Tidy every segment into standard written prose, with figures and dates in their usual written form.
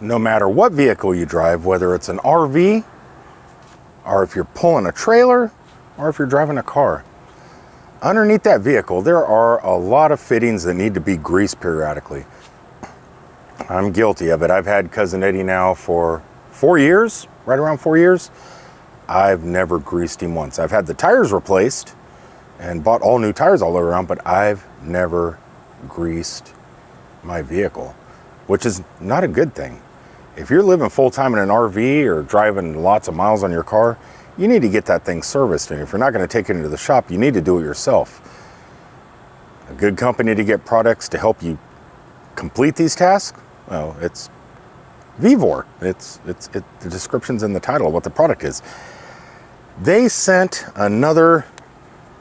no matter what vehicle you drive, whether it's an RV, or if you're pulling a trailer, or if you're driving a car, underneath that vehicle, there are a lot of fittings that need to be greased periodically. I'm guilty of it. I've had Cousin Eddie now for 4 years, right around 4 years. I've never greased him once. I've had the tires replaced and bought all new tires all around, but I've never greased my vehicle, which is not a good thing. If you're living full-time in an RV or driving lots of miles on your car, you need to get that thing serviced. And if you're not going to take it into the shop, you need to do it yourself. A good company to get products to help you complete these tasks, well, it's vevor. The description's in the title of what the product is. They sent another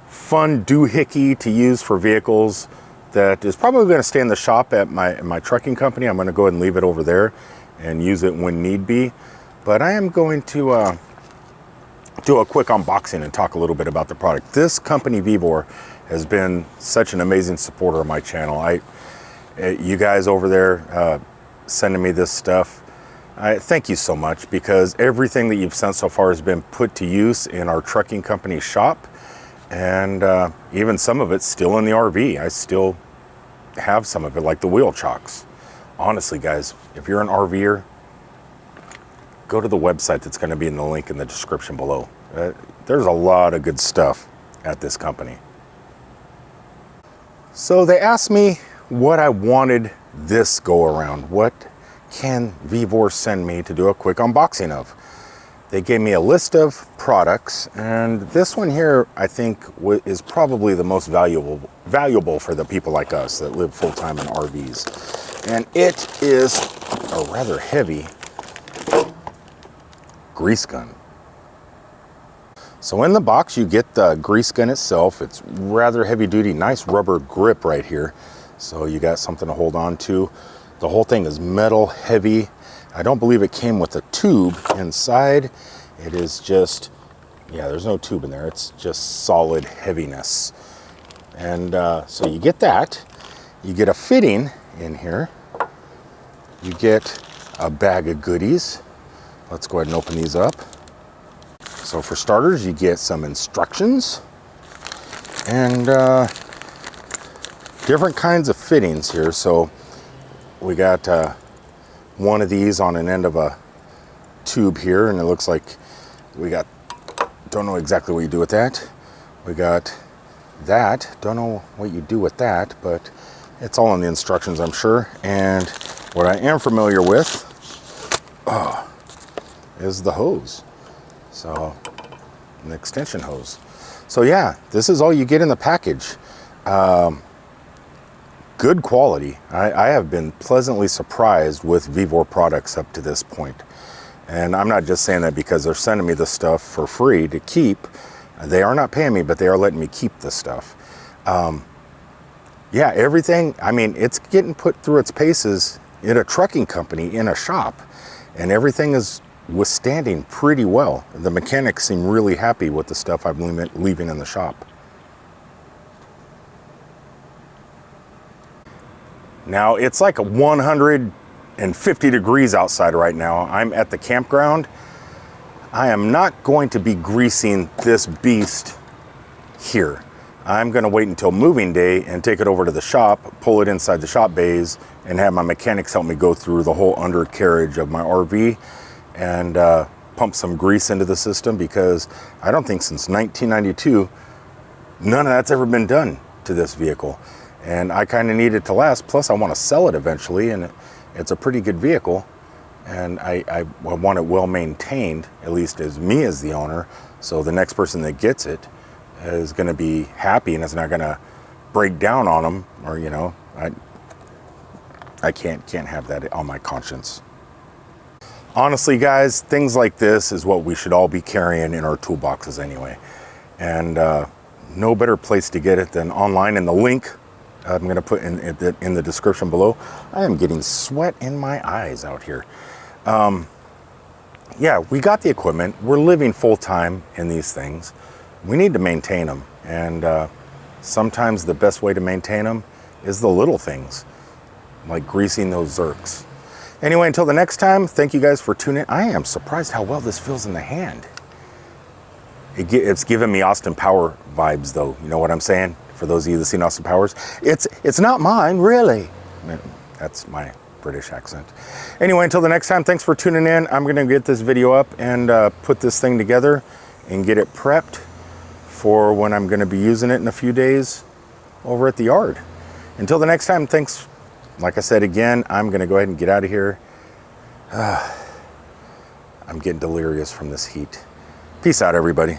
fun doohickey to use for vehicles that is probably going to stay in the shop at my trucking company. I'm going to go ahead and leave it over there and use it when need be. But I am going to do a quick unboxing and talk a little bit about the product. This company, vevor, has been such an amazing supporter of my channel. You guys over there sending me this stuff, I thank you so much, because everything that you've sent so far has been put to use in our trucking company shop, and even some of it's still in the RV. I still have some of it, like the wheel chocks. Honestly, guys, if you're an RVer, go to the website that's going to be in the link in the description below. There's a lot of good stuff at this company. So they asked me what I wanted this go around. What can vevor send me to do a quick unboxing of? They gave me a list of products, and this one here I think is probably the most valuable for the people like us that live full-time in RVs. And it is a rather heavy grease gun. So in the box you get the grease gun itself. It's rather heavy duty, nice rubber grip right here. So you got something to hold on to. The whole thing is metal, heavy. I don't believe it came with a tube inside. It is just, yeah, there's no tube in there. It's just solid heaviness. And so you get that. You get a fitting in here. You get a bag of goodies. Let's go ahead and open these up. So for starters, you get some instructions and different kinds of fittings here. So we got one of these on an end of a tube here, and it looks like we got, don't know exactly what you do with that. We got that, don't know what you do with that, but it's all in the instructions, I'm sure. And what I am familiar with is the hose. So an extension hose. So yeah, this is all you get in the package. Good quality. I have been pleasantly surprised with vevor products up to this point. And I'm not just saying that because they're sending me this stuff for free to keep. They are not paying me, but they are letting me keep this stuff. Yeah, everything, I mean, it's getting put through its paces in a trucking company, in a shop, and everything is withstanding pretty well. The mechanics seem really happy with the stuff I'm leaving in the shop. Now, it's like 150 degrees outside right now. I'm at the campground. I am not going to be greasing this beast here. I'm going to wait until moving day and take it over to the shop, pull it inside the shop bays, and have my mechanics help me go through the whole undercarriage of my RV and pump some grease into the system, because I don't think since 1992, none of that's ever been done to this vehicle. And I kind of need it to last. Plus I want to sell it eventually, and it's a pretty good vehicle. And I want it well maintained, at least as me as the owner. So the next person that gets it is going to be happy and it's not going to break down on them, or, you know, I can't have that on my conscience. Honestly, guys, things like this is what we should all be carrying in our toolboxes anyway. And no better place to get it than online. In the link I'm going to put in the description below. I am getting sweat in my eyes out here. Yeah, we got the equipment. We're living full-time in these things. We need to maintain them. And sometimes the best way to maintain them is the little things, like greasing those zerks. Anyway, until the next time, thank you guys for tuning in. I am surprised how well this feels in the hand. It's giving me Austin Power vibes, though. You know what I'm saying? For those of you that seen Austin Powers, it's not mine, really. That's my British accent. Anyway, until the next time, thanks for tuning in. I'm gonna get this video up and put this thing together and get it prepped for when I'm gonna be using it in a few days over at the yard. Until the next time, thanks. Like I said again, I'm gonna go ahead and get out of here. I'm getting delirious from this heat. Peace out, everybody.